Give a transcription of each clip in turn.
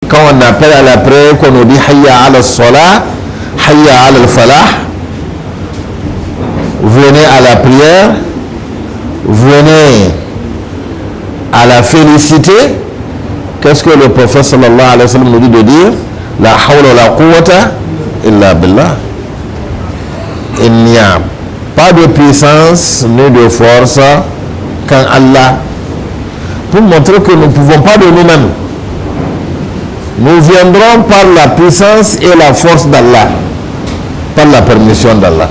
Quand on appelle à la prière, qu'on nous dit Hayya ala salah, Hayya ala al-falah, venez à la prière, venez à la félicité. Qu'est-ce que le prophète sallallahu alayhi wa sallam nous dit de dire? La hawla la quwwata illa billah. Il n'y a pas de puissance ni de force qu'en Allah, pour montrer que nous ne pouvons pas de nous-mêmes. Nous viendrons par la puissance et la force d'Allah, par la permission d'Allah.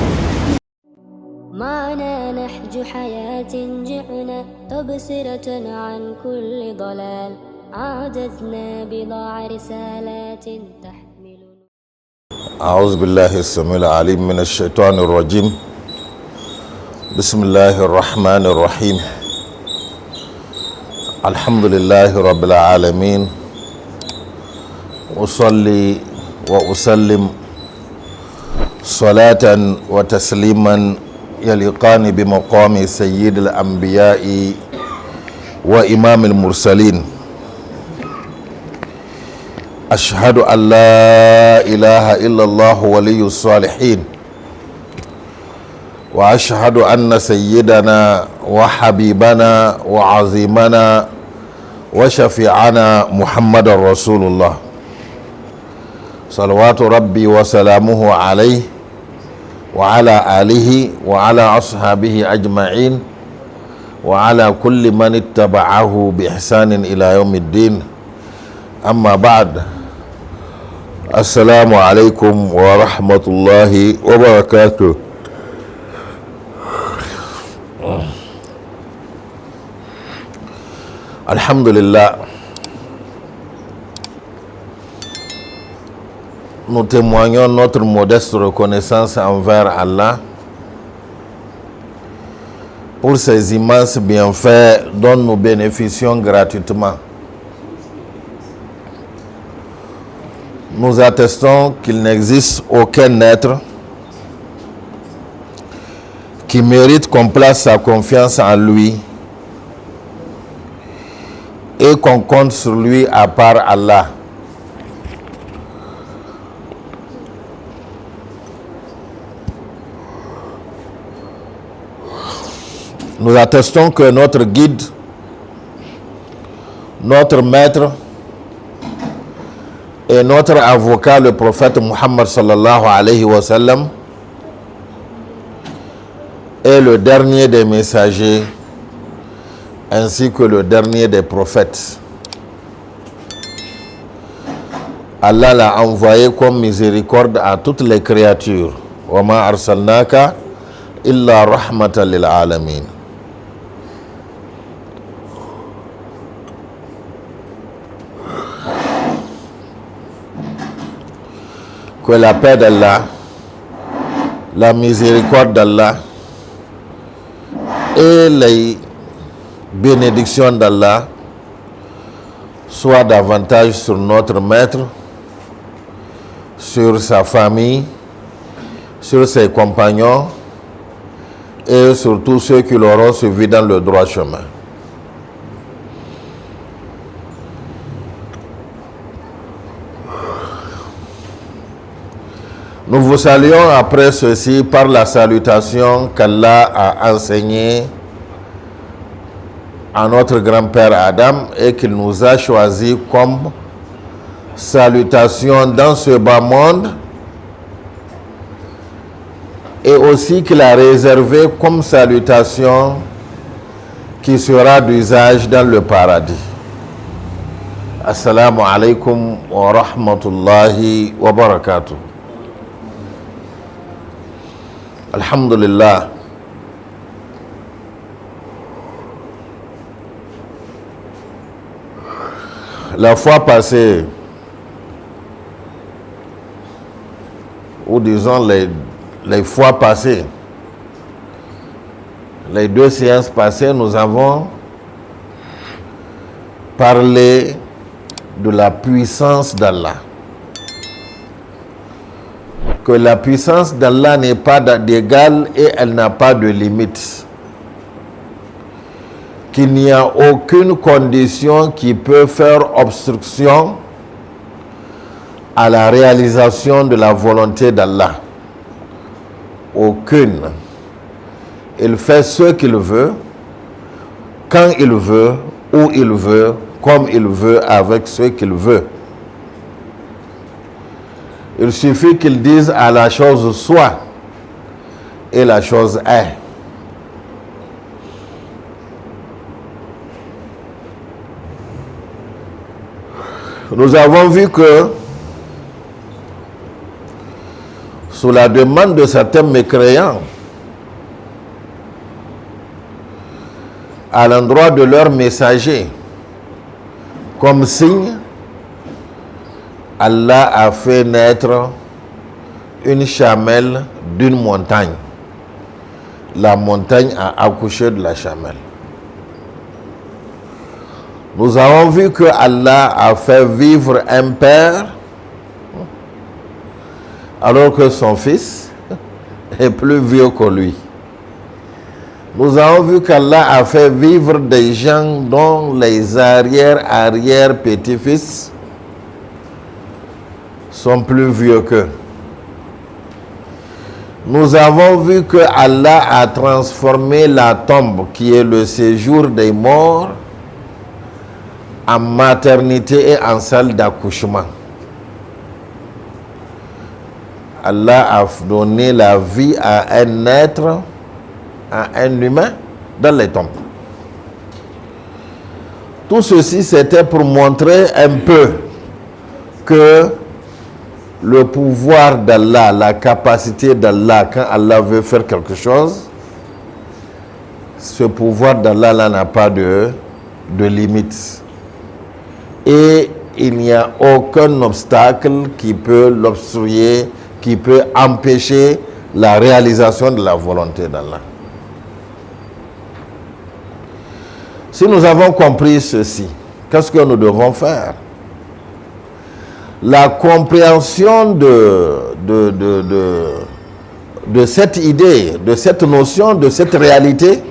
أعوذ بالله السميع العليم من الشيطان الرجيم. بسم الله الرحمن الرحيم. الحمد لله رب العالمين. أصلي وأسلم صلاة وتسليما يليقان بمقام سيد الأنبياء وإمام المرسلين. أشهد أن لا إله إلا الله ولي الصالحين، وأشهد أن سيدنا وحبيبنا وعظيمنا وشفيعنا محمد رسول الله صلوات ربي وسلامه عليه وعلى آله وعلى أصحابه أجمعين وعلى كل من اتبعه بإحسان إلى يوم الدين. أما بعد، السلام عليكم ورحمة الله وبركاته. Alhamdulillah, nous témoignons notre modeste reconnaissance envers Allah pour ces immenses bienfaits dont nous bénéficions gratuitement. Nous attestons qu'il n'existe aucun être qui mérite qu'on place sa confiance en lui et qu'on compte sur lui à part Allah. Nous attestons que notre guide, notre maître et notre avocat, le prophète Muhammad sallallahu alayhi wa sallam, est le dernier des messagers ainsi que le dernier des prophètes. Allah l'a envoyé comme miséricorde à toutes les créatures. Wa ma arsalnaka illa rahmatan lil alamin. Que la paix d'Allah, la miséricorde d'Allah et les bénédictions d'Allah soient davantage sur notre maître, sur sa famille, sur ses compagnons et sur tous ceux qui l'auront suivi dans le droit chemin. Nous vous saluons après ceci par la salutation qu'Allah a enseignée à notre grand-père Adam et qu'il nous a choisi comme salutation dans ce bas monde, et aussi qu'il a réservé comme salutation qui sera d'usage dans le paradis. Assalamu alaikum wa rahmatullahi wa barakatuh. Alhamdulillah. La fois passée, ou disons les fois passées, les deux séances passées, nous avons parlé de la puissance d'Allah. Que la puissance d'Allah n'est pas d'égal et elle n'a pas de limite. Qu'il n'y a aucune condition qui peut faire obstruction à la réalisation de la volonté d'Allah. Aucune. Il fait ce qu'il veut, quand il veut, où il veut, comme il veut, avec ce qu'il veut. Il suffit qu'il dise à la chose soit et la chose est. Nous avons vu que sous la demande de certains mécréants, à l'endroit de leurs messagers, comme signe, Allah a fait naître une chamelle d'une montagne. La montagne a accouché de la chamelle. Nous avons vu que Allah a fait vivre un père alors que son fils est plus vieux que lui. Nous avons vu qu'Allah a fait vivre des gens dont les arrière-petits-fils sont plus vieux qu'eux. Nous avons vu que Allah a transformé la tombe, qui est le séjour des morts, en maternité et en salle d'accouchement. Allah a donné la vie à un être, à un humain, dans les tombes. Tout ceci, c'était pour montrer un peu que le pouvoir d'Allah, la capacité d'Allah, quand Allah veut faire quelque chose, ce pouvoir d'Allah n'a pas de limite. Et il n'y a aucun obstacle qui peut l'obstruer, qui peut empêcher la réalisation de la volonté d'Allah. Si nous avons compris ceci, qu'est-ce que nous devons faire? La compréhension de cette idée, de cette notion, de cette réalité,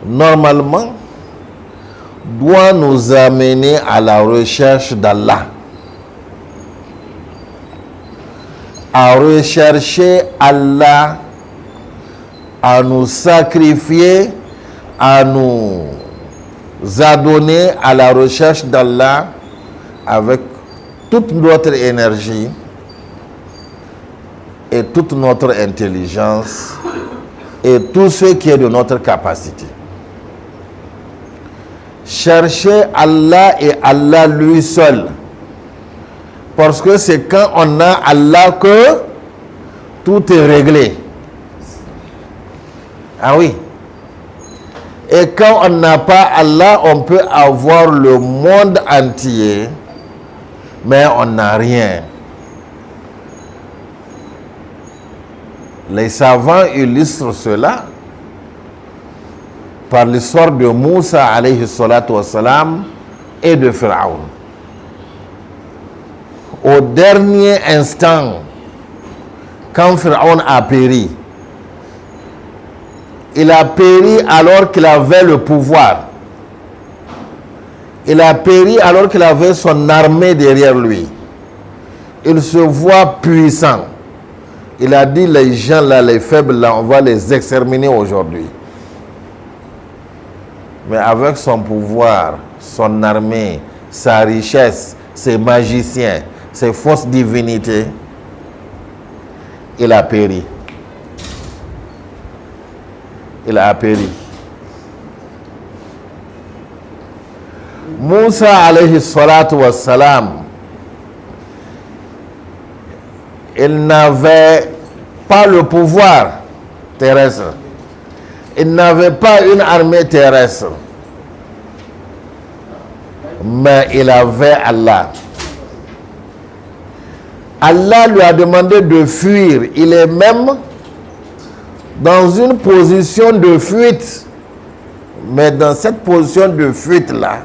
normalement, doit nous amener à la recherche d'Allah. À rechercher Allah, à nous sacrifier, à nous adonner à la recherche d'Allah avec toute notre énergie et toute notre intelligence et tout ce qui est de notre capacité. Chercher Allah et Allah lui seul. Parce que c'est quand on a Allah que tout est réglé. Ah oui. Et quand on n'a pas Allah, on peut avoir le monde entier, mais on n'a rien. Les savants illustrent cela par l'histoire de Moussa alayhi salatu wassalam et de Pharaon. Au dernier instant, quand Pharaon a péri, il a péri alors qu'il avait le pouvoir. Il a péri alors qu'il avait son armée derrière lui. Il se voit puissant. Il a dit, les gens là, les faibles là, on va les exterminer aujourd'hui. Mais avec son pouvoir, son armée, sa richesse, ses magiciens, ses fausses divinités, il a péri. Il a péri. Moussa alayhi salatu wassalam, il n'avait pas le pouvoir terrestre. Il n'avait pas une armée terrestre. Mais il avait Allah. Allah lui a demandé de fuir. Il est même dans une position de fuite. Mais dans cette position de fuite-là,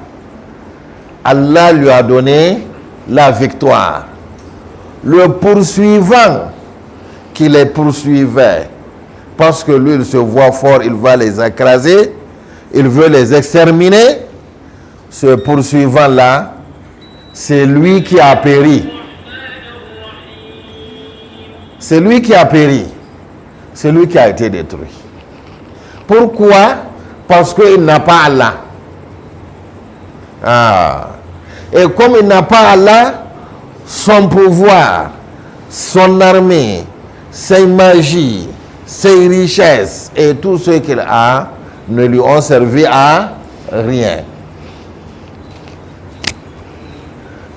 Allah lui a donné la victoire. Le poursuivant qui les poursuivait, parce que lui, il se voit fort, il va les écraser, il veut les exterminer. Ce poursuivant-là c'est lui qui a péri. C'est lui qui a péri. C'est lui qui a été détruit. Pourquoi? Parce qu'il n'a pas Allah. Et comme il n'a pas Allah, son pouvoir, son armée, ses magies, ses richesses et tout ce qu'il a ne lui ont servi à rien.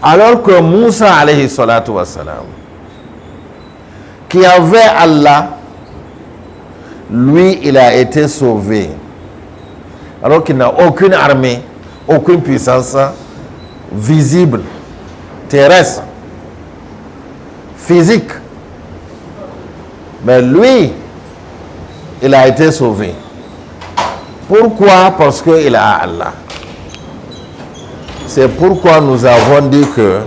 Alors que Moussa alayhi salatu wassalam, qui avait Allah, lui, il a été sauvé. Alors qu'il n'a aucune armée, aucune puissance visible, terrestre, physique. Mais lui, il a été sauvé. Pourquoi? Parce qu'il a Allah. C'est pourquoi nous avons dit que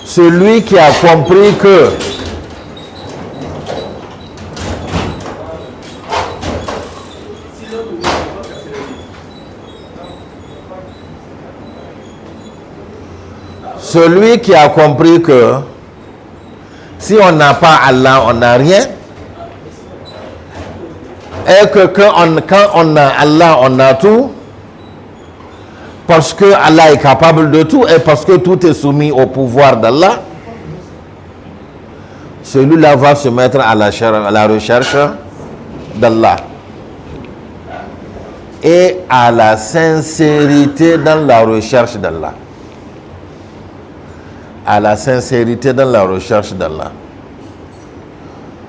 celui qui a compris que celui qui a compris que si on n'a pas Allah, on n'a rien, et que quand on a Allah, on a tout, parce que Allah est capable de tout et parce que tout est soumis au pouvoir d'Allah, celui-là va se mettre à la recherche d'Allah et à la sincérité dans la recherche d'Allah. À la sincérité dans la recherche d'Allah.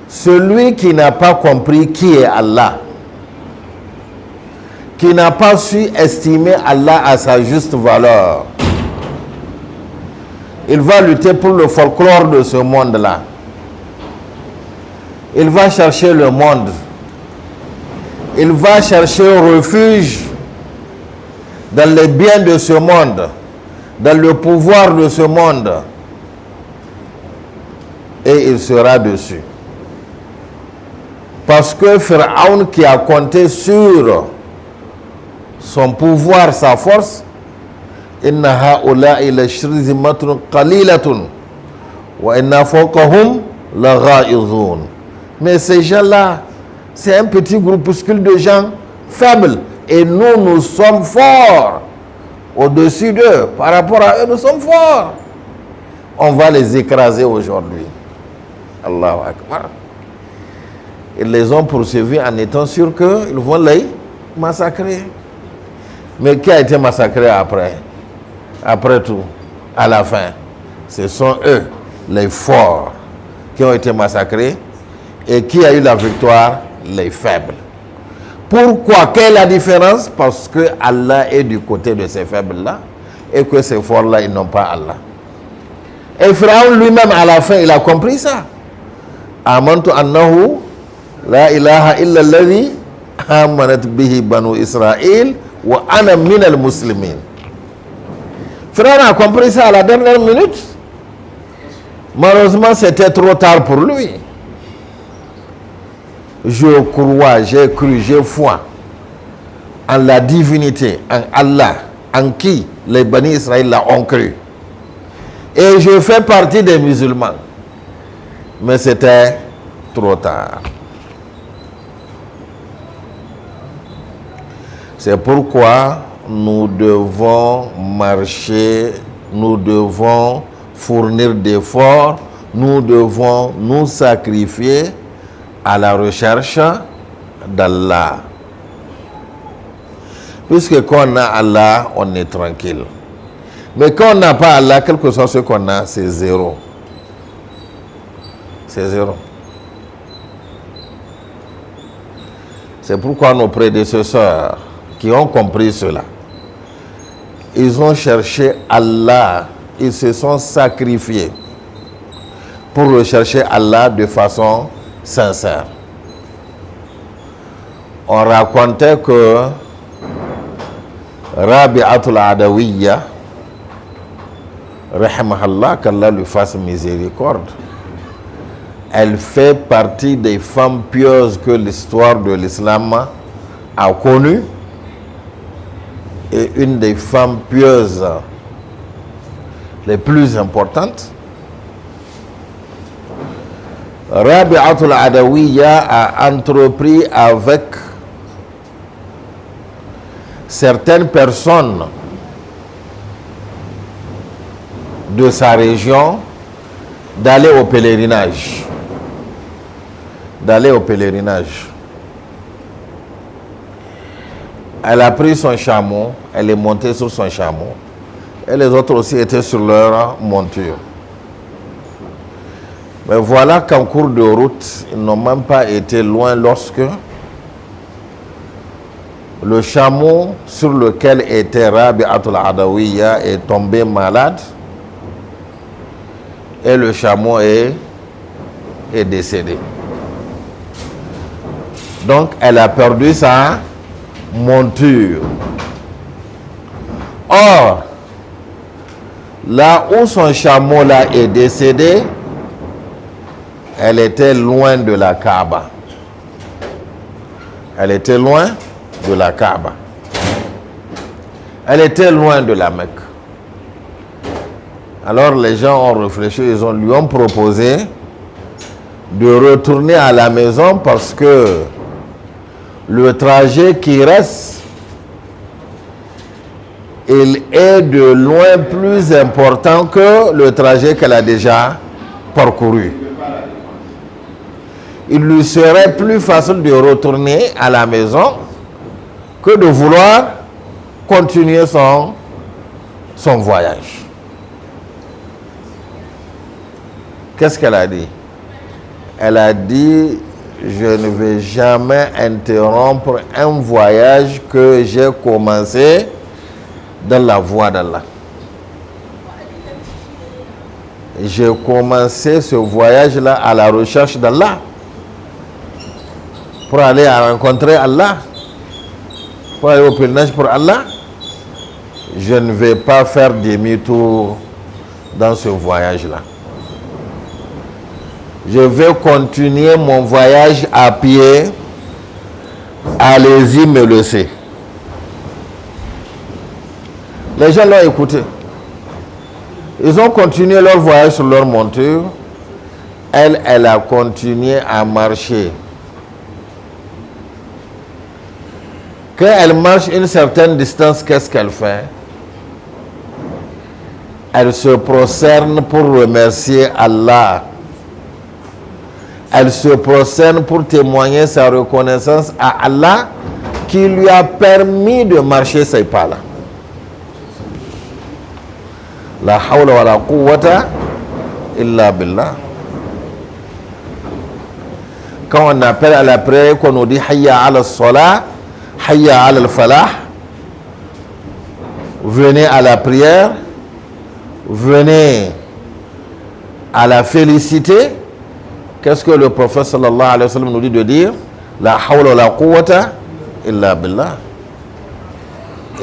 Celui qui n'a pas compris qui est Allah, qui n'a pas su estimer Allah à sa juste valeur, il va lutter pour le folklore de ce monde-là. Il va chercher le monde. Il va chercher refuge dans les biens de ce monde, dans le pouvoir de ce monde, et il sera dessus. Parce que Pharaon, qui a compté sur son pouvoir, sa force, inna ha'ula'i la shirzimatun qalilatun wa inna fawqahum la gha'izun. Mais ces gens-là, c'est un petit groupuscule de gens faibles, et nous sommes forts. Au-dessus d'eux, par rapport à eux, nous sommes forts. On va les écraser aujourd'hui. Allahu Akbar. Ils les ont poursuivis en étant sûrs qu'ils vont les massacrer. Mais qui a été massacré après? Après tout, à la fin, ce sont eux, les forts, qui ont été massacrés. Et qui a eu la victoire? Les faibles. Pourquoi? Quelle est la différence? Parce que Allah est du côté de ces faibles-là et que ces forts-là, ils n'ont pas Allah. Et Pharaon lui-même, à la fin, il a compris ça. Amantu annahu la ilaha illa alladhi amanat bihi banu Israël wa ana minal muslimin. Pharaon a compris ça à la dernière minute. Malheureusement, c'était trop tard pour lui. Je crois, j'ai cru, j'ai foi en la divinité, en Allah, en qui les Bani Israël ont cru. Et je fais partie des musulmans. Mais c'était trop tard. C'est pourquoi nous devons marcher, nous devons fournir d'efforts, nous devons nous sacrifier à la recherche d'Allah. Puisque quand on a Allah, on est tranquille. Mais quand on n'a pas Allah, quel que soit ce qu'on a, c'est zéro. C'est zéro. C'est pourquoi nos prédécesseurs qui ont compris cela, ils ont cherché Allah, ils se sont sacrifiés pour rechercher Allah de façon sincère. On racontait que Rabi'atul Adawiyya, rahmahallah, qu'Allah lui fasse miséricorde, elle fait partie des femmes pieuses que l'histoire de l'islam a connues, et une des femmes pieuses les plus importantes. Rabi'atul Adawiyya a entrepris avec certaines personnes de sa région d'aller au pèlerinage. Elle a pris son chameau, elle est montée sur son chameau. Et les autres aussi étaient sur leur monture. Mais voilà qu'en cours de route, ils n'ont même pas été loin lorsque le chameau sur lequel était Rabi'atul Adawiyya est tombé malade et le chameau est décédé. Donc, elle a perdu sa monture. Or, là où son chameau là est décédé, elle était loin de la Kaaba. Elle était loin de la Kaaba. Elle était loin de la Mecque. Alors les gens ont réfléchi, lui ont proposé de retourner à la maison parce que le trajet qui reste, il est de loin plus important que le trajet qu'elle a déjà parcouru. Il lui serait plus facile de retourner à la maison que de vouloir continuer son voyage. Qu'est-ce qu'elle a dit? Elle a dit, je ne vais jamais interrompre un voyage que j'ai commencé dans la voie d'Allah. J'ai commencé ce voyage-là à la recherche d'Allah, pour aller rencontrer Allah, pour aller au pèlerinage pour Allah. Je ne vais pas faire demi-tour dans ce voyage-là. Je vais continuer mon voyage à pied. Allez-y me laisser. Les gens l'ont écouté. Ils ont continué leur voyage sur leur monture. Elle a continué à marcher. Quand elle marche une certaine distance, qu'est-ce qu'elle fait? Elle se prosterne pour remercier Allah. Elle se prosterne pour témoigner sa reconnaissance à Allah qui lui a permis de marcher ces pas-là. La hawla wa la quwwata illa billah. Quand on appelle à la prière, qu'on nous dit hayya ala salah, hayya ala al-falah, venez à la prière, venez à la félicité. Qu'est-ce que le prophète sallallahu alayhi wa sallam nous dit de dire? La hawla wa la quwwata illa billah.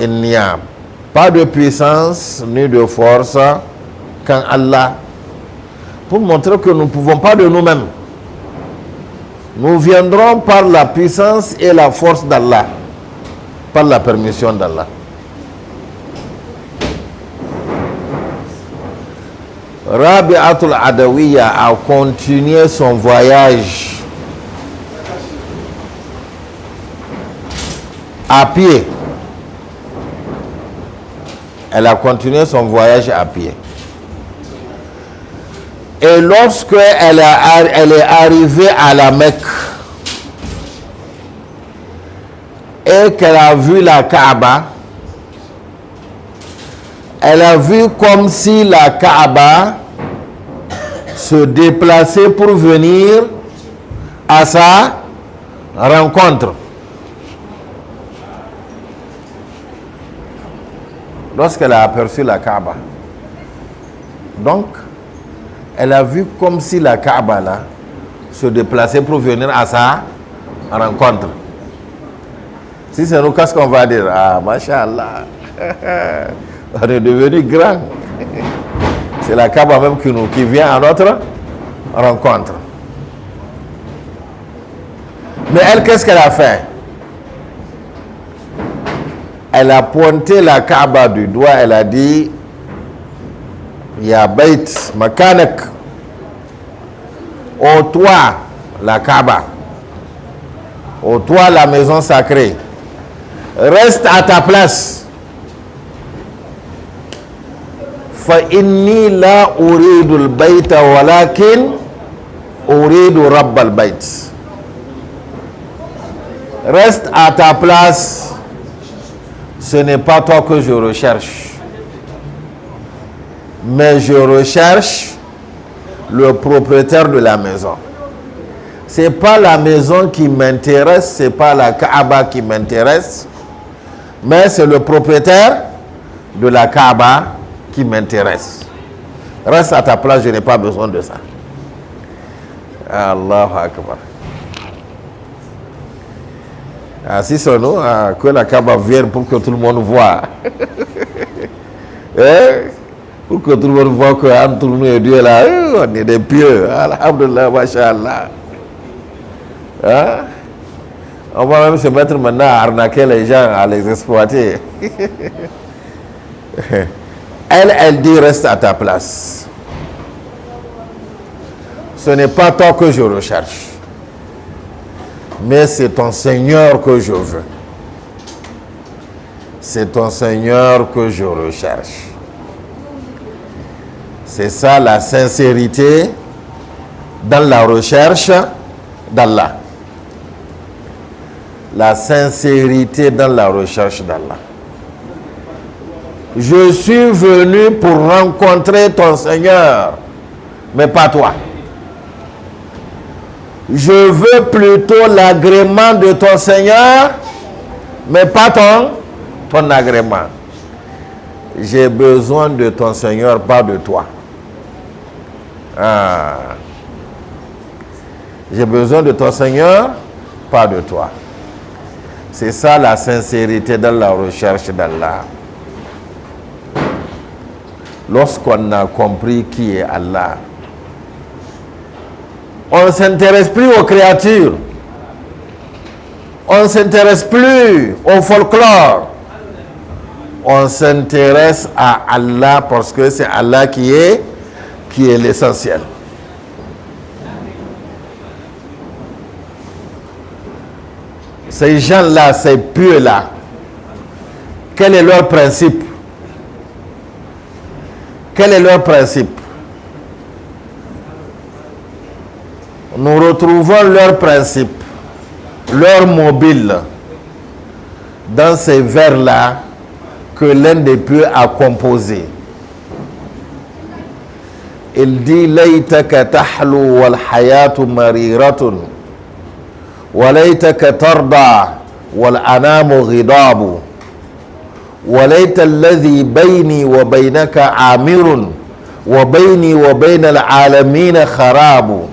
Il n'y a pas de puissance ni de force qu'en Allah. Pour montrer que nous ne pouvons pas de nous-mêmes. Nous viendrons par la puissance et la force d'Allah, par la permission d'Allah. Rabi'atul Adawiyya a continué son voyage à pied. Elle a continué son voyage à pied. Et lorsque elle est arrivée à la Mecque et qu'elle a vu la Kaaba, elle a vu comme si la Kaaba se déplaçait pour venir à sa rencontre. Lorsqu'elle a aperçu la Kaaba, donc elle a vu comme si la Kaaba là se déplaçait pour venir à sa rencontre. Si c'est nous, qu'est-ce qu'on va dire? Ah, Masha'Allah. On est devenu grand. C'est la Kaaba même qui vient à notre rencontre. Mais elle, qu'est-ce qu'elle a fait? Elle a pointé la Kaaba du doigt, elle a dit Il y a Beit Makanak. Au toit, la Kaaba. Au toit, la maison sacrée. Reste à ta place. Fa inni la uridu al-bayta walakin uridu rabb al-bayt. Reste à ta place. Ce n'est pas toi que je recherche. Mais je recherche le propriétaire de la maison. C'est pas la maison qui m'intéresse, c'est pas la Kaaba qui m'intéresse, mais c'est le propriétaire de la Kaaba qui m'intéresse. Reste à ta place, je n'ai pas besoin de ça. Allahu Akbar. Si c'est nous, que la Kaaba vienne pour que tout le monde voit. Pour que tout le monde voit qu'entre nous et Dieu là, on est des pieux. Alhamdulillah, masha'Allah. On va même se mettre maintenant à arnaquer les gens, à les exploiter. Elle dit reste à ta place. Ce n'est pas toi que je recherche, mais c'est ton Seigneur que je veux. C'est ton Seigneur que je recherche. C'est ça la sincérité dans la recherche d'Allah. La sincérité dans la recherche d'Allah. Je suis venu pour rencontrer ton Seigneur, mais pas toi. Je veux plutôt l'agrément de ton Seigneur, mais pas ton agrément. J'ai besoin de ton Seigneur, pas de toi. J'ai besoin de ton Seigneur, pas de toi. C'est ça la sincérité dans la recherche d'Allah. Lorsqu'on a compris qui est Allah, on ne s'intéresse plus aux créatures. On ne s'intéresse plus au folklore. On s'intéresse à Allah parce que c'est Allah qui est l'essentiel. Ces gens-là, ces pieux-là, quel est leur principe? Quel est leur principe? Nous retrouvons leur principe, leur mobile, dans ces vers-là que l'un des pieux a composé. Il dit Laytaka tahlu wal hayatu mariratun wa laytaka tarda wal anamu ghidabu wa layta alladhi bayni wa baynaka amirun wa bayni wa bayna al alamina kharabu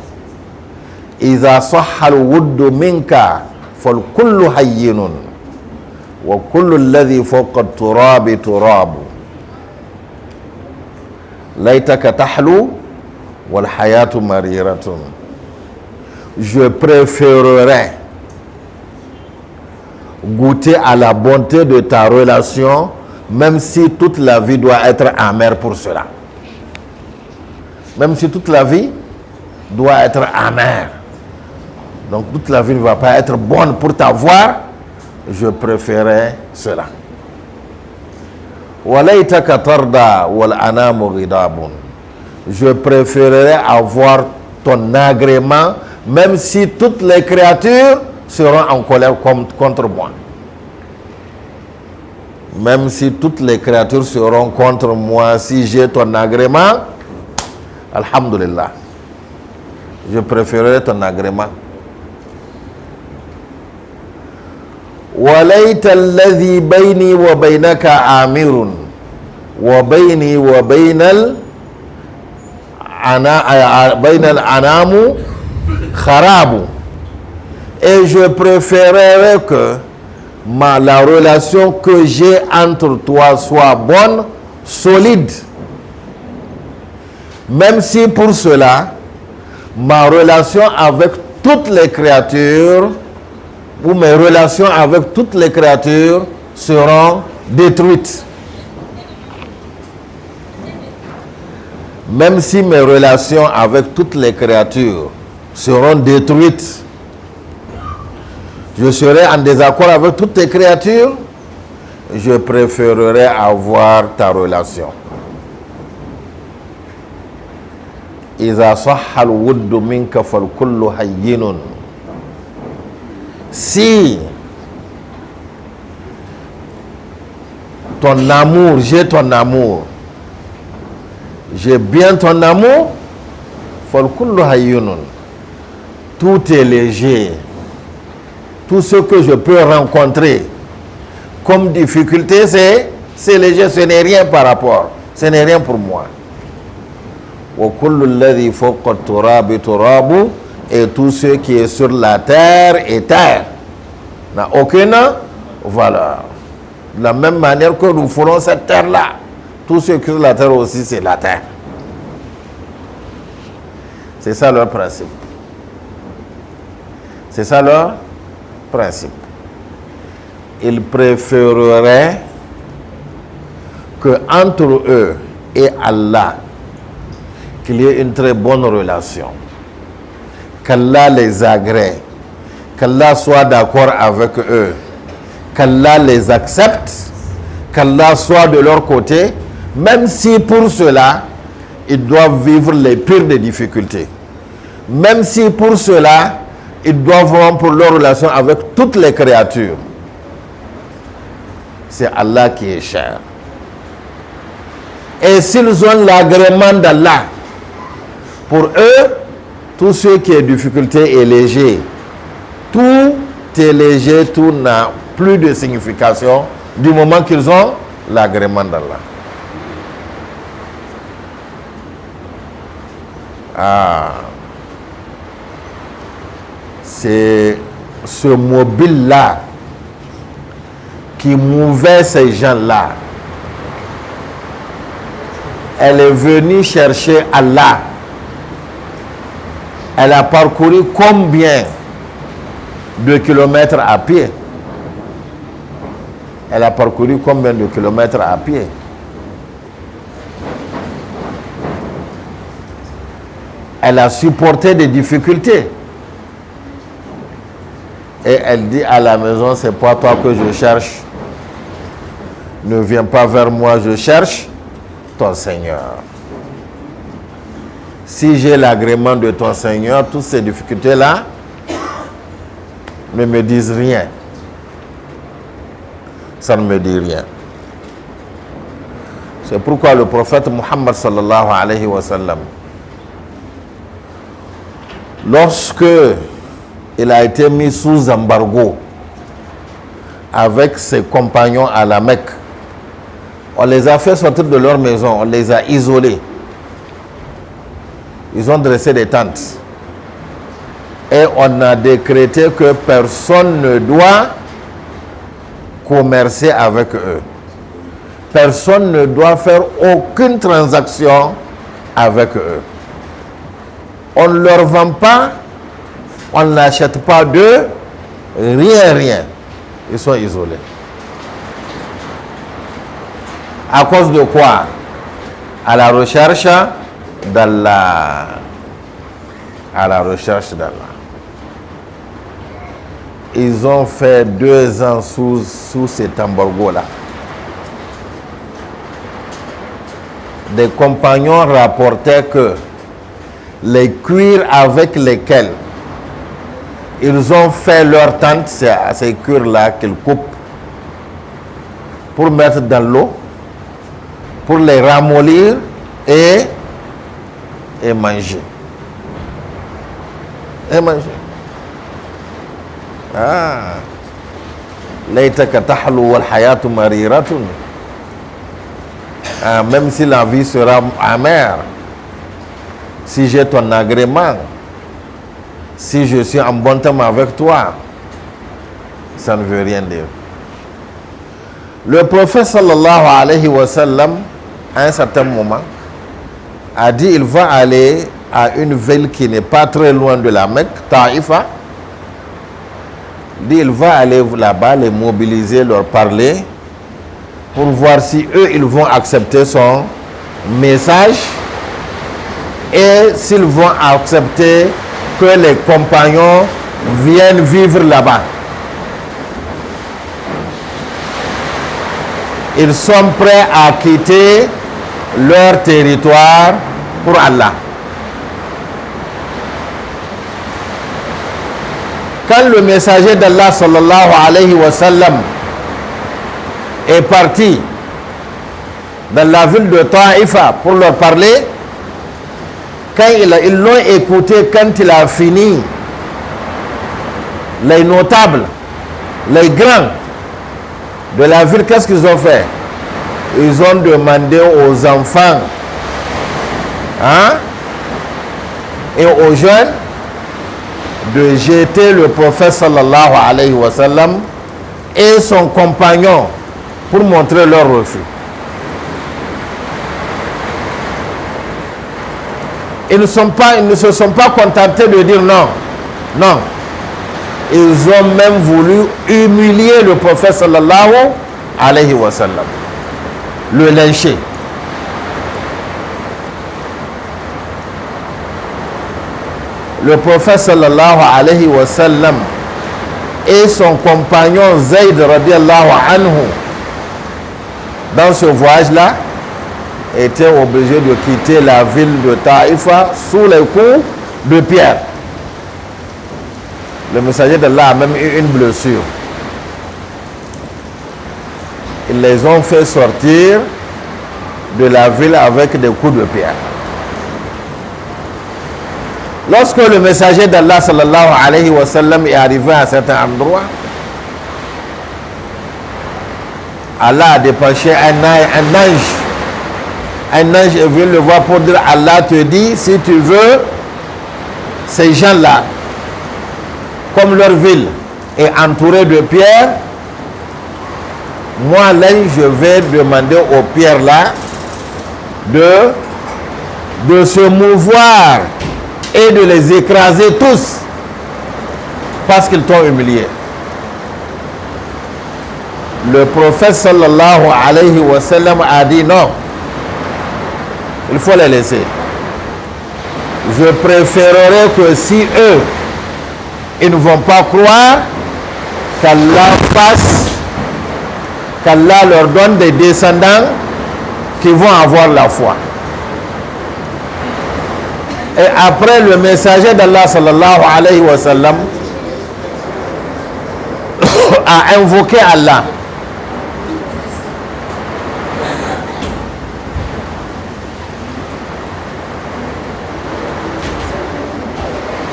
idha sahha al wuddu minka fal kullu hayyinun wa kullu alladhi fawqa at-turabi turabu. Laytaka tahlu wal hayatu mariratun. Je préférerais goûter à la bonté de ta relation, même si toute la vie doit être amère pour cela. Même si toute la vie doit être amère. Donc toute la vie ne va pas être bonne pour t'avoir. Je préférais cela. Walaytaka tarda wal anamu ghidabun. Je préférerais avoir ton agrément, même si toutes les créatures seront en colère contre moi. Même si toutes les créatures seront contre moi, si j'ai ton agrément, alhamdulillah, je préférerais ton agrément. وَلَيْتَ الَّذِي بَيْنِي وَبَيْنَكَ آمِرٌ وَبَيْنِي وَبَيْنَ الْأَنَامُ خَرَابُ. Et je préférerais que la relation que j'ai entre toi soit bonne, solide. Même si pour cela, ma relation avec toutes les créatures où mes relations avec toutes les créatures seront détruites. même si mes relations avec toutes les créatures seront détruites, je serai en désaccord avec toutes les créatures, je préférerais avoir ta relation. إذا صح الود منك فالكل هين. Si ton amour, j'ai ton amour, j'ai bien ton amour, فالكل هين. Tout est léger. Tout ce que je peux rencontrer comme difficulté, c'est léger, ce n'est rien par rapport, ce n'est rien pour moi. وَكُلُّ الَّذِي فَوْقَ التُّرَابِ تُرَابُ. Et tout ce qui est sur la terre est terre, n'a aucune valeur. De la même manière que nous ferons cette terre-là, tout ce qui est sur la terre aussi, c'est la terre. C'est ça leur principe. C'est ça leur principe. Ils préféreraient que entre eux et Allah, qu'il y ait une très bonne relation, qu'Allah les agrée, qu'Allah soit d'accord avec eux, qu'Allah les accepte, qu'Allah soit de leur côté, même si pour cela, ils doivent vivre les pires des difficultés. Même si pour cela, ils doivent rompre leur relation avec toutes les créatures. C'est Allah qui est cher. Et s'ils ont l'agrément d'Allah, pour eux, tout ce qui est difficulté est léger. Tout est léger, tout n'a plus de signification du moment qu'ils ont l'agrément d'Allah. C'est ce mobile-là qui mouvait ces gens-là. Elle est venue chercher Allah. Elle a parcouru combien de kilomètres à pied? Elle a parcouru combien de kilomètres à pied? Elle a supporté des difficultés. Et elle dit à la maison, c'est pas toi que je cherche. Ne viens pas vers moi, je cherche ton Seigneur. Si j'ai l'agrément de ton Seigneur, toutes ces difficultés-là ne me disent rien. Ça ne me dit rien. C'est pourquoi le prophète Muhammad sallallahu alayhi wa sallam, lorsque il a été mis sous embargo avec ses compagnons à la Mecque, on les a fait sortir de leur maison, on les a isolés. Ils ont dressé des tentes. Et on a décrété que personne ne doit commercer avec eux. Personne ne doit faire aucune transaction avec eux. On ne leur vend pas, on n'achète pas d'eux, rien. Ils sont isolés. À cause de quoi? À la recherche d'Allah. À la recherche d'Allah. Ils ont fait 2 ans sous cet embargo-là. Des compagnons rapportaient que les cuirs avec lesquels ils ont fait leur tente, c'est à ces cuirs-là qu'ils coupent pour mettre dans l'eau, pour les ramollir et manger. Et manger. Laytaka tahlu wal hayatu mariratun. Même si la vie sera amère, si j'ai ton agrément, si je suis en bon terme avec toi, ça ne veut rien dire. Le prophète sallallahu alayhi wa sallam, à un certain moment, a dit il va aller à une ville qui n'est pas très loin de la Mecque, Taïfa. Il dit il va aller là-bas, les mobiliser, leur parler, pour voir si eux, ils vont accepter son message et s'ils vont accepter que les compagnons viennent vivre là-bas. Ils sont prêts à quitter leur territoire pour Allah. Quand le messager d'Allah sallallahu alayhi wa sallam est parti dans la ville de Taïfa pour leur parler, quand ils l'ont écouté, quand il a fini, les notables, les grands de la ville, qu'est-ce qu'ils ont fait? Ils ont demandé aux enfants et aux jeunes de jeter le prophète sallallahu alayhi wa sallam et son compagnon pour montrer leur refus. Ils ne se sont pas contentés de dire non. Non. Ils ont même voulu humilier le prophète sallallahu alayhi wa sallam, le lyncher. Le prophète sallallahu alayhi wa sallam et son compagnon Zayd radiallahu anhu, dans ce voyage-là, étaient obligés de quitter la ville de Taïfa sous les coups de pierre. Le messager d'Allah a même eu une blessure. Ils les ont fait sortir de la ville avec des coups de pierre. Lorsque le messager d'Allah sallallahu alayhi wa sallam est arrivé à un certain endroit, Allah a dépêché un ange. Un ange est venu le voir pour dire: Allah te dit, si tu veux, ces gens-là, comme leur ville est entourée de pierres, moi là, je vais demander aux pierres là de se mouvoir et de les écraser tous parce qu'ils t'ont humilié. Le prophète sallallahu alayhi wa sallam a dit non, il faut les laisser. Je préférerais que si eux, ils ne vont pas croire, qu'Allah leur donne des descendants qui vont avoir la foi. Et après, le messager d'Allah sallallahu alayhi wa sallam a invoqué Allah.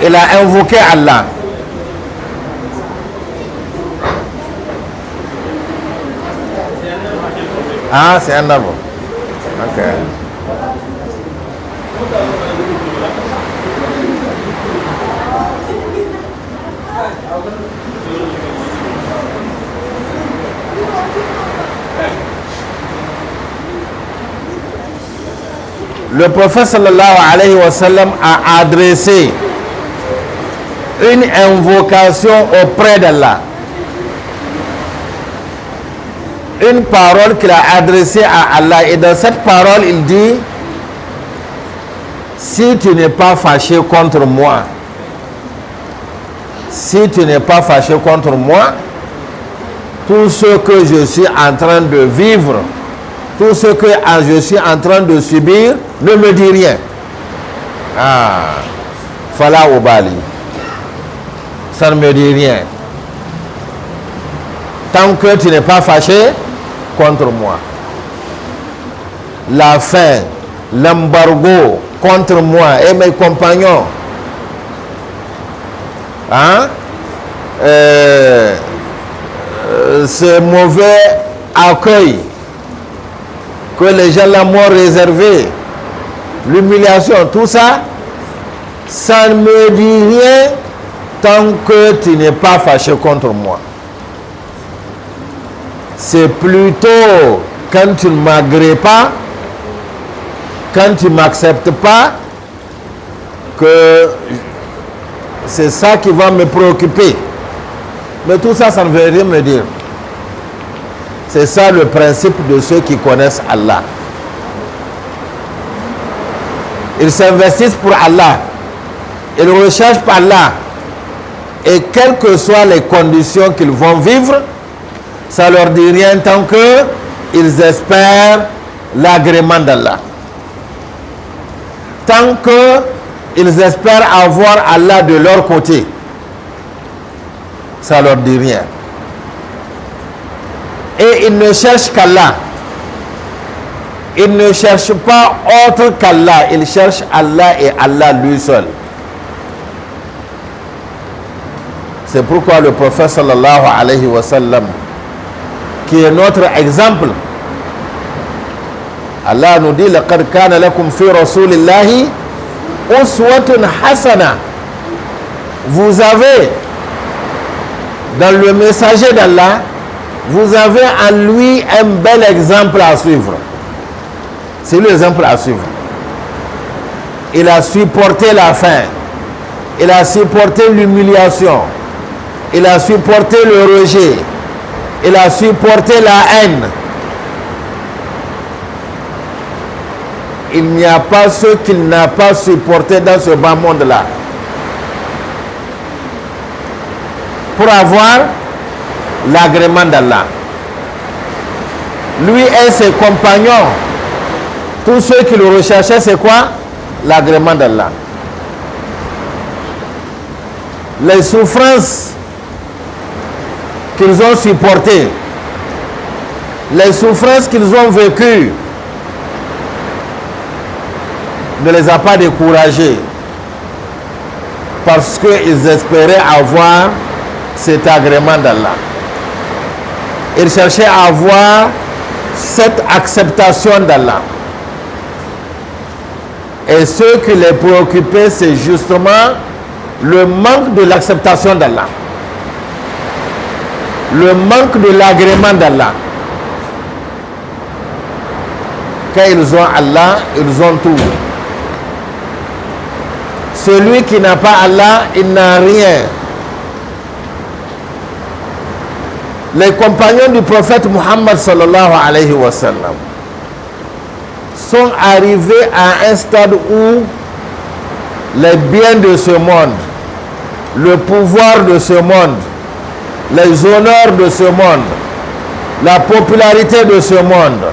Il a invoqué Allah. Ah, c'est un arbre. Ok. Le prophète sallallahu alayhi wa sallam a adressé une invocation auprès d'Allah. Une parole qu'il a adressée à Allah. Et dans cette parole, il dit: si tu n'es pas fâché contre moi, si tu n'es pas fâché contre moi, tout ce que je suis en train de vivre, tout ce que je suis en train de subir, ne me dis rien. Ah, Fala Obali. Ça ne me dit rien. Tant que tu n'es pas fâché contre moi. La faim, l'embargo contre moi et mes compagnons, ce mauvais accueil que les gens là m'ont réservé, l'humiliation, tout ça, ça ne me dit rien tant que tu n'es pas fâché contre moi. C'est plutôt quand tu ne m'agrées pas, quand tu ne m'acceptes pas, que c'est ça qui va me préoccuper. Mais tout ça, ça ne veut rien me dire. C'est ça le principe de ceux qui connaissent Allah. Ils s'investissent pour Allah. Ils recherchent par Allah. Et quelles que soient les conditions qu'ils vont vivre, ça ne leur dit rien tant qu'ils espèrent l'agrément d'Allah. Tant qu'ils espèrent avoir Allah de leur côté, ça ne leur dit rien. Et ils ne cherchent qu'Allah. Ils ne cherchent pas autre qu'Allah. Ils cherchent Allah et Allah lui seul. C'est pourquoi le prophète sallallahu alayhi wa sallam, qui est notre exemple, Allah nous dit laqad kana lakum fi rasulillahi uswatun hasana. Vous avez dans le messager d'Allah, vous avez en lui un bel exemple à suivre. C'est l'exemple à suivre. Il a supporté la faim. Il a supporté l'humiliation. Il a supporté le rejet. Il a supporté la haine. Il n'y a pas ce qu'il n'a pas supporté dans ce bas monde-là. Pour avoir l'agrément d'Allah. Lui et ses compagnons, tous ceux qui le recherchaient, c'est quoi? L'agrément d'Allah. Les souffrances qu'ils ont supportées, les souffrances qu'ils ont vécues, ne les a pas découragés parce qu'ils espéraient avoir cet agrément d'Allah. Ils cherchaient à avoir cette acceptation d'Allah. Et ce qui les préoccupait, c'est justement le manque de l'acceptation d'Allah. Le manque de l'agrément d'Allah. Quand ils ont Allah, ils ont tout. Celui qui n'a pas Allah, il n'a rien. Les compagnons du prophète Muhammad sallallahu alayhi wa sallam sont arrivés à un stade où les biens de ce monde, le pouvoir de ce monde, les honneurs de ce monde, la popularité de ce monde,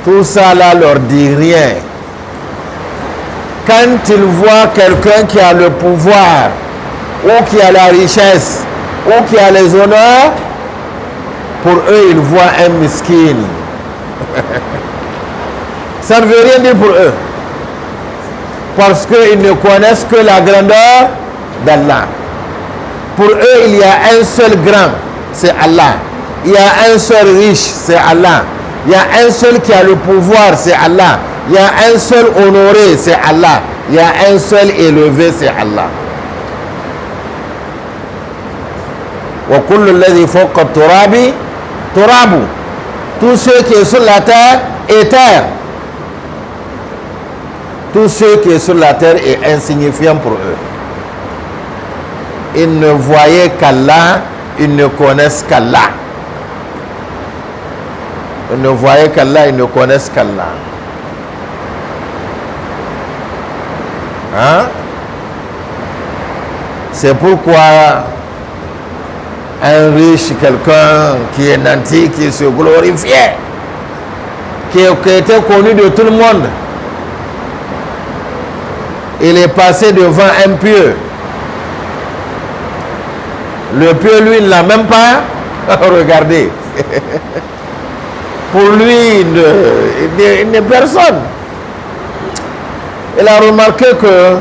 tout ça là leur dit rien. Quand ils voient quelqu'un qui a le pouvoir, ou qui a la richesse, ou qui a les honneurs, pour eux, ils voient un miskin. Ça ne veut rien dire pour eux. Parce qu'ils ne connaissent que la grandeur d'Allah. Pour eux, il y a un seul grand, c'est Allah. Il y a un seul riche, c'est Allah. Il y a un seul qui a le pouvoir, c'est Allah. Il y a un seul honoré, c'est Allah. Il y a un seul élevé, c'est Allah. وَكُلُّ الَّذِي فَوْقَ التُّرَابِ تُرَابُ. Tout ce qui est sur la terre est terre. Tout ce qui est sur la terre est insignifiant pour eux. Ils ne voyaient qu'Allah, ils ne connaissent qu'Allah. Ils ne voyaient qu'Allah, ils ne connaissent qu'Allah. Hein? C'est pourquoi un riche, quelqu'un qui est nanti, qui se glorifiait, qui était connu de tout le monde, il est passé devant un pieux. Le pieux, lui, ne l'a même pas regardé. Pour lui, il n'est personne. Il a remarqué que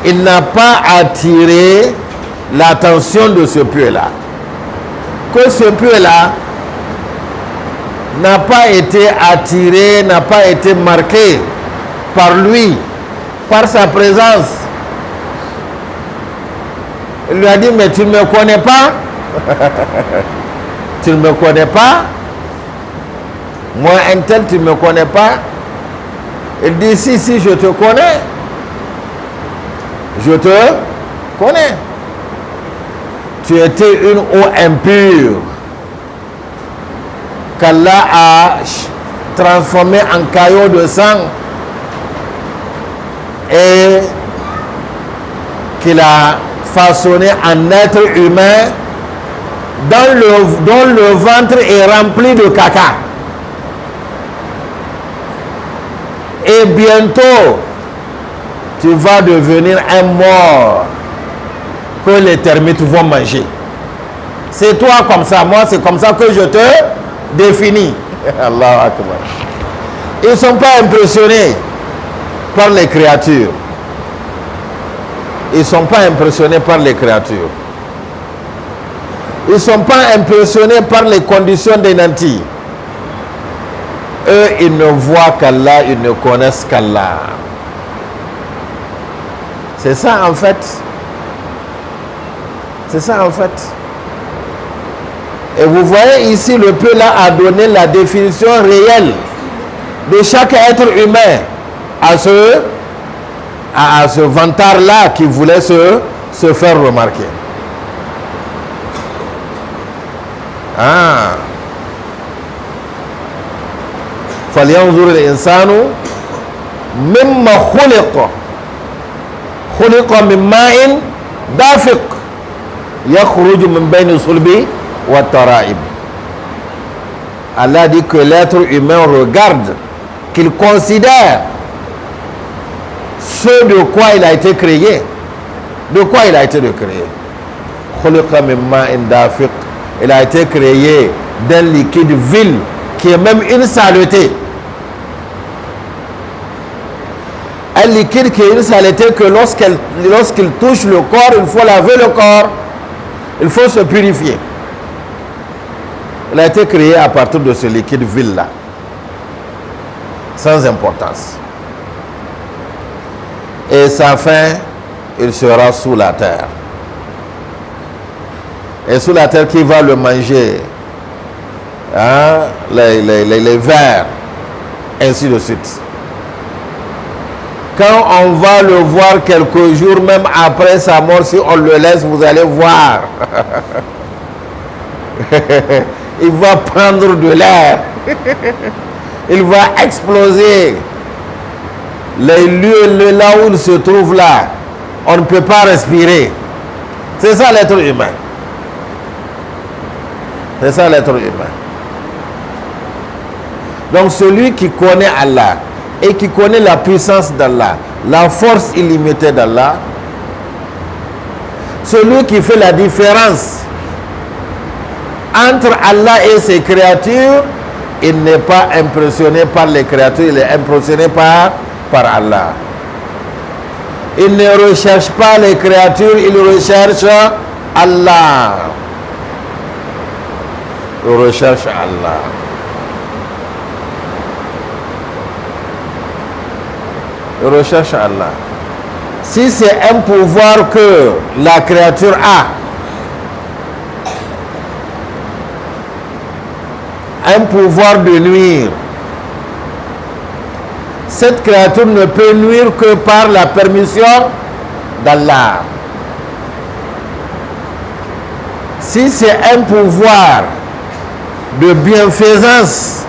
il n'a pas attiré l'attention de ce pieux-là. Que ce pieux-là n'a pas été attiré, n'a pas été marqué par lui, par sa présence. Il lui a dit, mais tu ne me connais pas? Tu ne me connais pas? Moi, un tel, tu ne me connais pas? Il dit, si, je te connais. Je te connais. Tu étais une eau impure qu'Allah a transformée en caillot de sang et qu'il a façonné un être humain dont le ventre est rempli de caca. Et bientôt, tu vas devenir un mort que les termites vont manger. C'est toi comme ça, moi c'est comme ça que je te définis. Allahu Akbar. Ils ne sont pas impressionnés par les créatures. Ils ne sont pas impressionnés par les créatures. Ils ne sont pas impressionnés par les conditions des nantis. Eux, ils ne voient qu'Allah, ils ne connaissent qu'Allah. C'est ça en fait. C'est ça en fait. Et vous voyez ici, le peu là a donné la définition réelle de chaque être humain à ce vantard-là qui voulait se faire remarquer. Ah. فلينظر الإنسان مما خلق من ماء دافق يخرج من بين الصلب والترائب. Allah dit que l'être humain regarde, qu'il considère ce de quoi il a été créé. De quoi il a été créé? خلق من ماء دافق. Il a été créé d'un liquide vil qui est même une saleté. Un liquide qui est une saleté que lorsqu'il touche le corps, il faut laver le corps, il faut se purifier. Il a été créé à partir de ce liquide vil-là, sans importance. Et sa fin, il sera sous la terre. Et sous la terre, qui va le manger? Hein? Les vers, ainsi de suite. Quand on va le voir quelques jours, même après sa mort, si on le laisse, vous allez voir. Il va prendre de l'air. Il va exploser. Les lieux là où il se trouve là, on ne peut pas respirer. C'est ça l'être humain. C'est ça l'être humain. Donc celui qui connaît Allah et qui connaît la puissance d'Allah, la force illimitée d'Allah, celui qui fait la différence entre Allah et ses créatures, il n'est pas impressionné par les créatures, il est impressionné par Allah. Il ne recherche pas les créatures, il recherche Allah. Il recherche Allah. Il recherche Allah. Si c'est un pouvoir que la créature a, un pouvoir de nuire, cette créature ne peut nuire que par la permission d'Allah. Si c'est un pouvoir de bienfaisance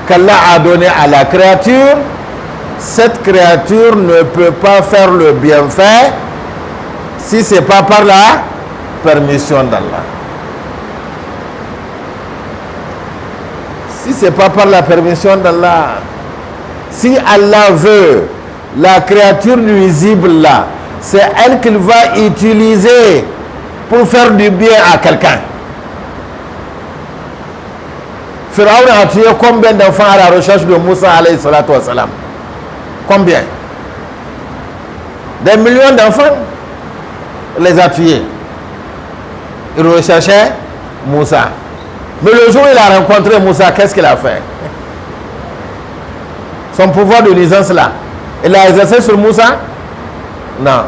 qu'Allah a donné à la créature, cette créature ne peut pas faire le bienfait si ce n'est pas par la permission d'Allah. Si ce n'est pas par la permission d'Allah, si Allah veut, la créature nuisible là, c'est elle qu'il va utiliser pour faire du bien à quelqu'un. Pharaon a tué combien d'enfants à la recherche de Moussa alayhi salatu wa salam? Combien? Des millions d'enfants. Il les a tués. Il recherchait Moussa. Mais le jour où il a rencontré Moussa, qu'est-ce qu'il a fait? Son pouvoir de nuisance là, il l'a exercé sur Moussa? Non.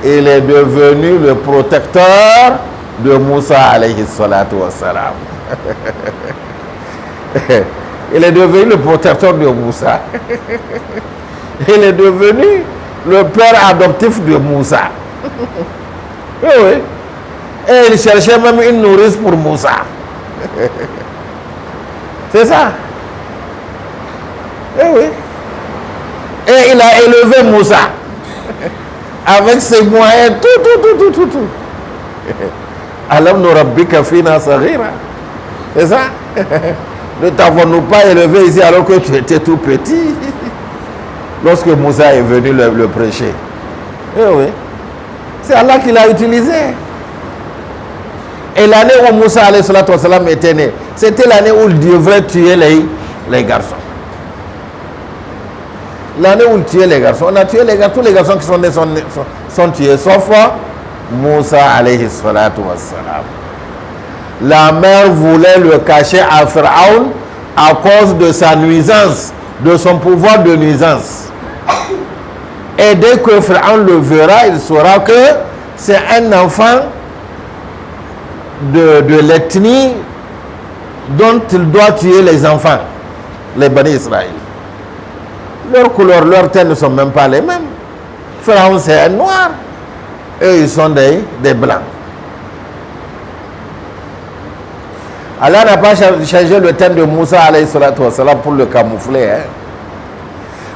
Il est devenu le protecteur de Moussa alayhi salatu wa salam. Il est devenu le protecteur de Moussa. Il est devenu le père adoptif de Moussa. Oui, oui. Et il cherchait même une nourrice pour Moussa. C'est ça. Eh oui. Et il a élevé Moussa. avec ses moyens, tout. Alam nurabbika fina saghira. C'est ça? Ne t'avons-nous pas élevé ici alors que tu étais tout petit? Lorsque Moussa est venu le prêcher. Eh oui. C'est Allah qui l'a utilisé. Et l'année où Moussa était né, c'était l'année où il devrait tuer les garçons. L'année où il tuait les garçons, on a tué les garçons, tous les garçons qui sont nés sont tués, sauf Moussa alayhi salatu wassalam. La mère voulait le cacher à Pharaon à cause de sa nuisance, de son pouvoir de nuisance. Et dès que Pharaon le verra, il saura que c'est un enfant de l'ethnie dont il doit tuer les enfants, les Bani Israël. Leur couleur, leurs teintes ne sont même pas les mêmes. Pharaon c'est un noir, eux ils sont des blancs. Allah n'a pas changé le teint de Moussa alayhi salatu wassalam pour le camoufler.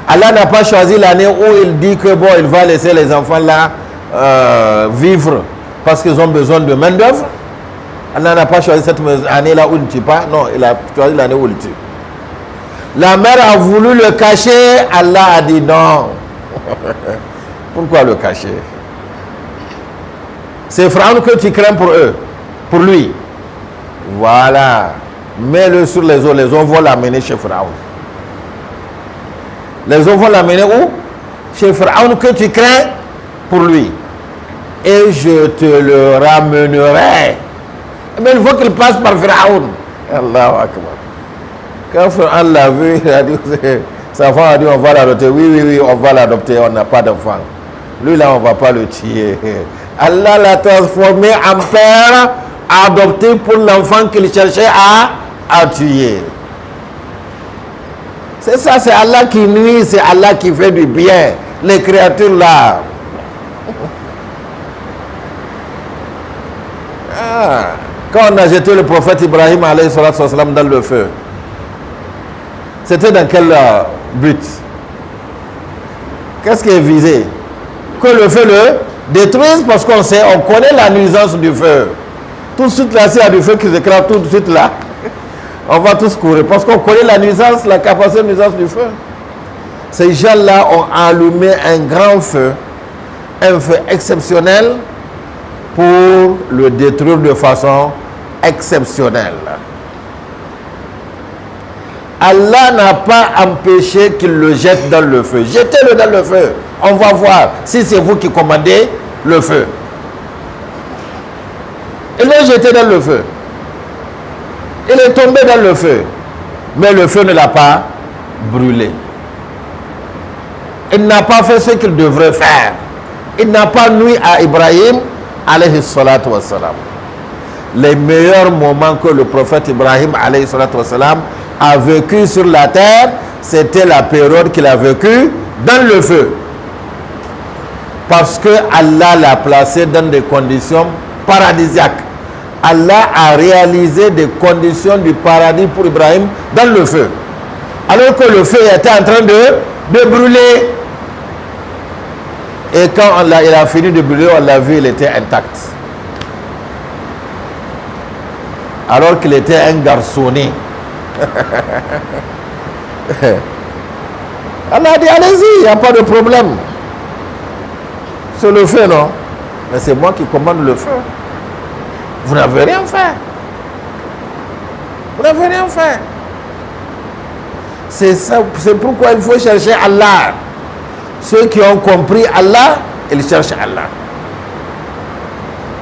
Allah n'a pas choisi l'année où il dit que bon, il va laisser les enfants là vivre parce qu'ils ont besoin de main d'œuvre. Allah n'a pas choisi cette année là où il ne tue pas. Non, il a choisi l'année où il tue. La mère a voulu le cacher. Allah a dit non. Pourquoi le cacher? C'est Pharaon que tu crains pour eux, pour lui. Voilà. Mets-le sur les eaux. Les eaux vont l'amener chez Pharaon. Les eaux vont l'amener où? Chez Pharaon que tu crains pour lui. Et je te le ramènerai. Mais il faut qu'il passe par Pharaon. Allahu Akbar. Quand Pharaon l'a vu, il a dit, sa femme a dit on va l'adopter. Oui, on va l'adopter. On n'a pas d'enfant. Lui là, on ne va pas le tuer. Allah l'a transformé en père adopté pour l'enfant qu'il cherchait à tuer. C'est ça, c'est Allah qui nuit, c'est Allah qui fait du bien. Les créatures là. Quand on a jeté le prophète Ibrahim alayhi salatu wassalam dans le feu, c'était dans quel but? Qu'est-ce qui est visé? Que le feu le détruise, parce qu'on sait, on connaît la nuisance du feu. Tout de suite là, s'il y a du feu qui s'éclate, tout de suite là, on va tous courir, parce qu'on connaît la nuisance, la capacité de nuisance du feu. Ces gens-là ont allumé un grand feu, un feu exceptionnel, pour le détruire de façon exceptionnelle. Allah n'a pas empêché qu'il le jette dans le feu. Jetez-le dans le feu. On va voir si c'est vous qui commandez le feu. Il l'a jeté dans le feu. Il est tombé dans le feu. Mais le feu ne l'a pas brûlé. Il n'a pas fait ce qu'il devrait faire. Il n'a pas nui à Ibrahim alayhi salatu wassalam. Les meilleurs moments que le prophète Ibrahim alayhi salatu wassalam a vécu sur la terre, c'était la période qu'il a vécu dans le feu. Parce que Allah l'a placé dans des conditions paradisiaques. Allah a réalisé des conditions du paradis pour Ibrahim dans le feu. Alors que le feu était en train de brûler. Et quand il a fini de brûler, on l'a vu, il était intact. Alors qu'il était un garçonnet. Allah a dit, allez-y, il n'y a pas de problème. C'est le feu, non? Mais c'est moi qui commande le feu. Vous n'avez rien fait. Vous n'avez rien fait. C'est ça, c'est pourquoi il faut chercher Allah. Ceux qui ont compris Allah, ils cherchent Allah.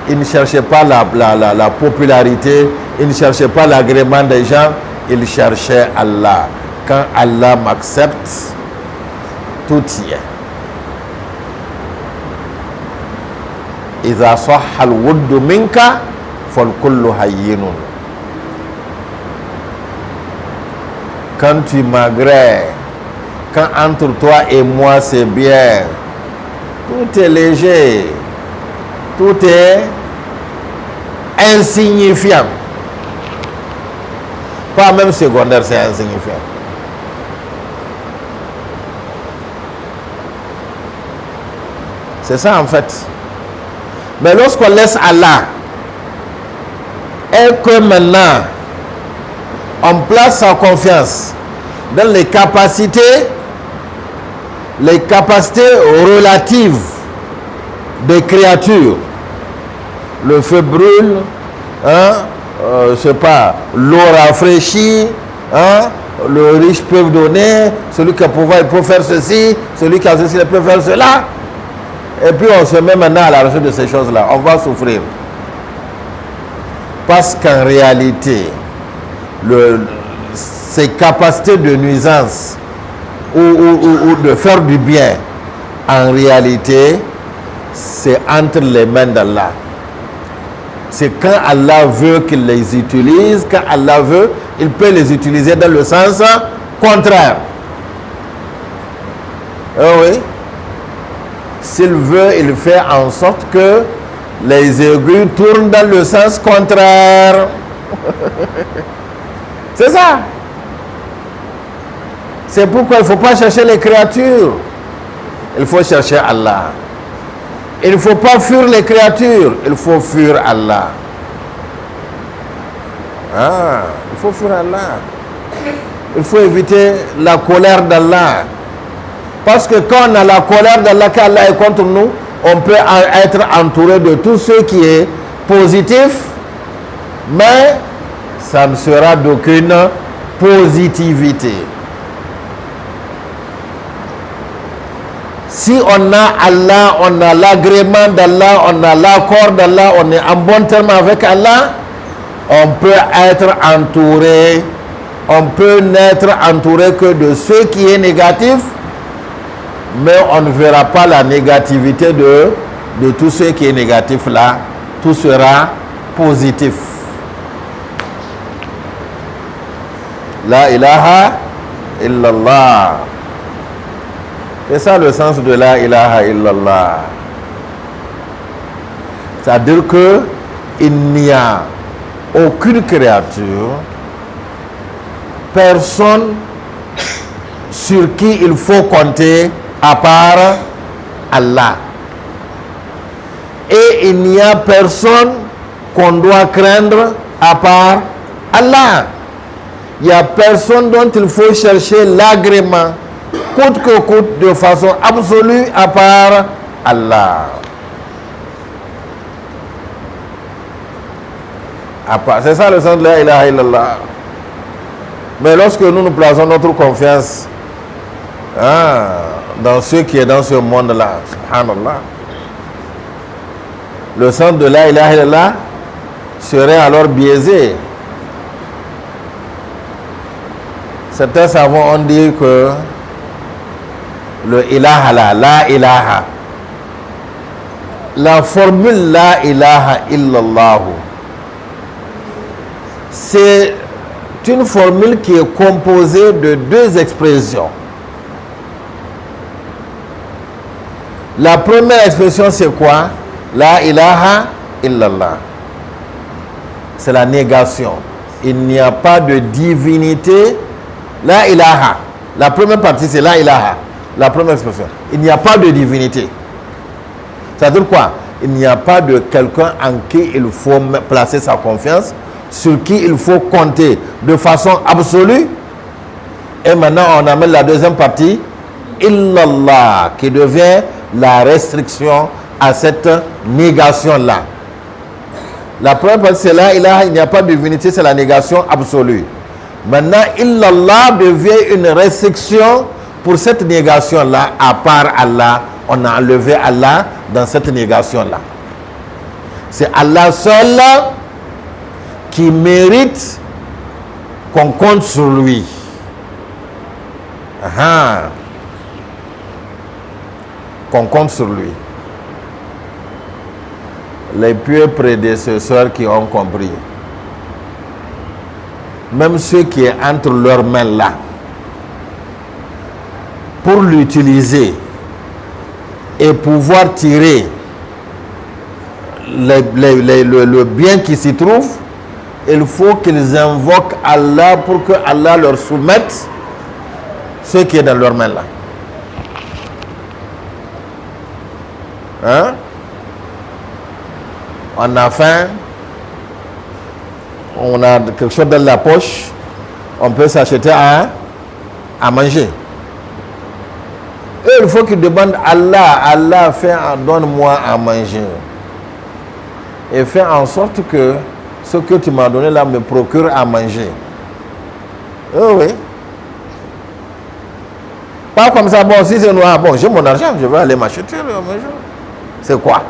Ils ne cherchaient pas la popularité, ils ne cherchaient pas l'agrément des gens, ils cherchaient Allah. Quand Allah m'accepte, tout y est. إذا صح الود منك فالكل هين. Quand tu m'agrées, quand entre toi et moi c'est bien, tout est léger, tout est insignifiant. Pas même secondaire, c'est insignifiant. C'est ça en fait. Mais lorsqu'on laisse Allah et que maintenant on place sa confiance dans les capacités relatives des créatures, le feu brûle, je sais pas, l'eau rafraîchit, le riche peut donner, celui qui a pouvoir il peut faire ceci, celui qui a ceci il peut faire cela. Et puis on se met maintenant à la recherche de ces choses-là. On va souffrir. Parce qu'en réalité, ces capacités de nuisance ou de faire du bien, en réalité, c'est entre les mains d'Allah. C'est quand Allah veut qu'il les utilise, quand Allah veut, il peut les utiliser dans le sens contraire. Oh oui. S'il veut, il fait en sorte que les aiguilles tournent dans le sens contraire. C'est ça. C'est pourquoi il ne faut pas chercher les créatures. Il faut chercher Allah. Il ne faut pas fuir les créatures. Il faut fuir Allah. Il faut fuir Allah. Il faut éviter la colère d'Allah. Parce que quand on a la colère d'Allah, quand Allah est contre nous, on peut être entouré de tout ce qui est positif, mais ça ne sera d'aucune positivité. Si on a Allah, on a l'agrément d'Allah, on a l'accord d'Allah, on est en bon terme avec Allah, on peut être entouré, on peut n'être entouré que de ce qui est négatif, mais on ne verra pas la négativité de tout ce qui est négatif là. Tout sera positif. La ilaha illallah. C'est ça le sens de la ilaha illallah. C'est-à-dire que il n'y a aucune créature, personne sur qui il faut compter à part Allah. Et il n'y a personne qu'on doit craindre à part Allah. Il n'y a personne dont il faut chercher l'agrément, coûte que coûte, de façon absolue, à part Allah. C'est ça le sens de la ilaha illallah. Mais lorsque nous plaçons notre confiance dans ce qui est dans ce monde-là, subhanallah, le sens de la ilaha illallah serait alors biaisé. Certains savants ont dit que le ilaha la ilaha, la formule la ilaha illallah, c'est une formule qui est composée de deux expressions. La première expression, c'est quoi? La ilaha illallah. C'est la négation. Il n'y a pas de divinité. La ilaha. La première partie, c'est la ilaha. La première expression. Il n'y a pas de divinité. Ça veut dire quoi? Il n'y a pas de quelqu'un en qui il faut placer sa confiance, sur qui il faut compter de façon absolue. Et maintenant, on amène la deuxième partie, illallah, qui devient la restriction à cette négation-là. La première partie, c'est là, il n'y a pas de divinité, c'est la négation absolue. Maintenant, illallah devient une restriction pour cette négation-là, à part Allah. On a enlevé Allah dans cette négation-là. C'est Allah seul qui mérite qu'on compte sur lui. Qu'on compte sur lui. Les pieux prédécesseurs qui ont compris, même ceux qui sont entre leurs mains là, pour l'utiliser et pouvoir tirer le bien qui s'y trouve, il faut qu'ils invoquent Allah pour que Allah leur soumette ce qui est dans leurs mains là. Hein? On a faim, on a quelque chose dans la poche, on peut s'acheter à manger. Et il faut qu'il demande Allah, donne-moi à manger. Et fais en sorte que ce que tu m'as donné là me procure à manger. Oh oui. Pas comme ça, bon, si c'est noir, bon, j'ai mon argent, je vais aller m'acheter le manger. C'est quoi?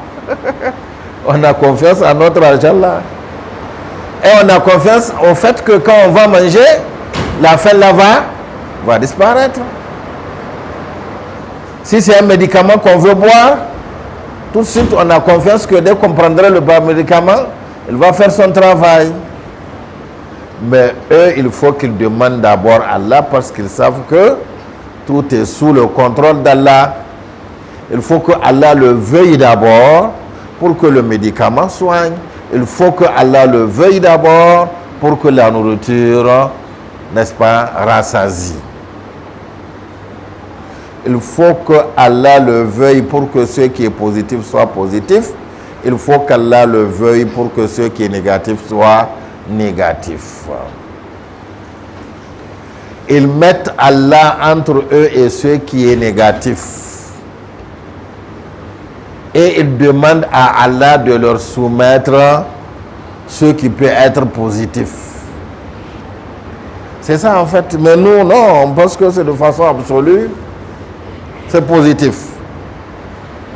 On a confiance à notre argent là. Et on a confiance au fait que quand on va manger, la faim là va disparaître. Si c'est un médicament qu'on veut boire, tout de suite on a confiance que dès qu'on prendrait le médicament, il va faire son travail. Mais eux, il faut qu'ils demandent d'abord à Allah parce qu'ils savent que tout est sous le contrôle d'Allah. Il faut que Allah le veuille d'abord pour que le médicament soigne. Il faut que Allah le veuille d'abord pour que la nourriture, n'est-ce pas, rassasie. Il faut que Allah le veuille pour que ce qui est positif soit positif. Il faut qu'Allah le veuille pour que ce qui est négatif soit négatif. Ils mettent Allah entre eux et ce qui est négatif. Et ils demandent à Allah de leur soumettre ce qui peut être positif. C'est ça en fait. Mais nous, non, on pense que c'est de façon absolue, c'est positif.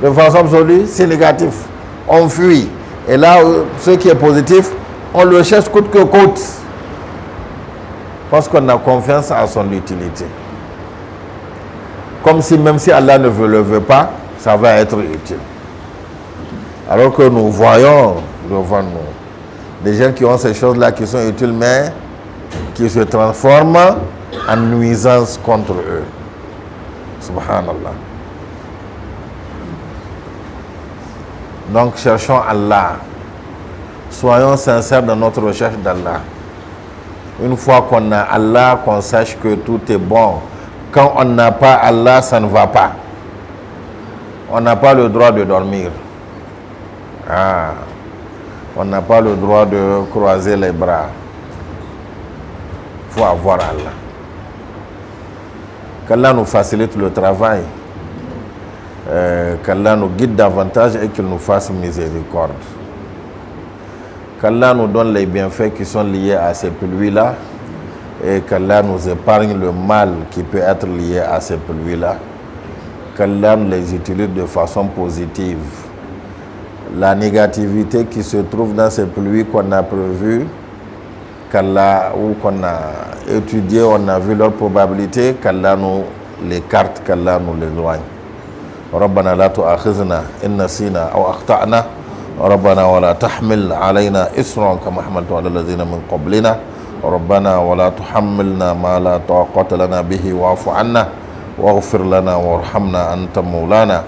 De façon absolue, c'est négatif. On fuit. Et là, ce qui est positif, on le cherche coûte que coûte. Parce qu'on a confiance à son utilité. Comme si même si Allah ne le veut pas, ça va être utile. Alors que nous voyons devant nous des gens qui ont ces choses-là qui sont utiles, mais qui se transforment en nuisance contre eux. Subhanallah. Donc cherchons Allah. Soyons sincères dans notre recherche d'Allah. Une fois qu'on a Allah, qu'on sache que tout est bon. Quand on n'a pas Allah, ça ne va pas. On n'a pas le droit de dormir. On n'a pas le droit de croiser les bras. Il faut avoir Allah. Qu'Allah nous facilite le travail. Qu'Allah nous guide davantage et qu'il nous fasse miséricorde. Qu'Allah nous donne les bienfaits qui sont liés à ces pluies-là et qu'Allah nous épargne le mal qui peut être lié à ces pluies-là. Qu'Allah nous les utilise de façon positive. La négativité qui se trouve dans ces pluies qu'on a prévues, qu'Allah, ou qu'on a étudié, on a vu leur probabilité, qu'Allah nous l'écarte, qu'Allah nous l'éloigne. ربنا لا تؤاخذنا إن نسينا أو أخطأنا ربنا ولا تحمل علينا إصرا كما حملته على الذين من قبلنا ربنا ولا تحملنا ما لا طاقة لنا به واعف عنا واغفر لنا وارحمنا أنت مولانا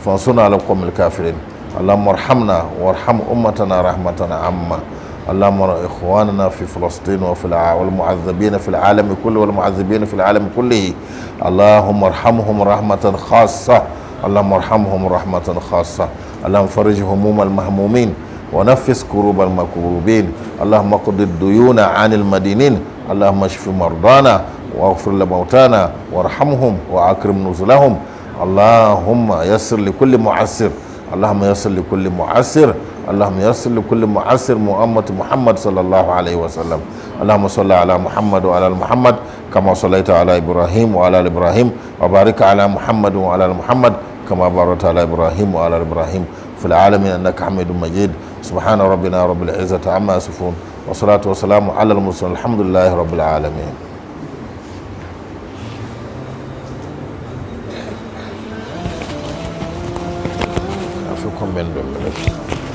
فانصرنا على القوم الكافرين اللهم ارحمنا وارحم أمتنا رحمة عامة اللهم إخواننا في فلسطين والمعذبين في العالم كله والمعذبين في العالم كله اللهم ارحمهم رحمة خاصة اللهم ارحمهم رحمة خاصة اللهم فرج هموم المهمومين ونفس كروب المكروبين اللهم اقض الديون عن المدينين اللهم اشف مرضانا واغفر لموتانا وارحمهم واكرم نزلهم اللهم يسر لكل معسر اللهم يسر لكل معسر اللهم يسر لكل معسر محمد صلى الله عليه وسلم اللهم صل على محمد وعلى ال محمد كما صليت على ابراهيم وعلى ال ابراهيم وبارك على محمد وعلى ال محمد كما باركت على ابراهيم وعلى ال ابراهيم في العالمين انك حميد مجيد سبحان ربنا رب العزة عما يصفون والصلاة والسلام على المرسلين الحمد لله رب العالمين. Ça fait combien de minutes?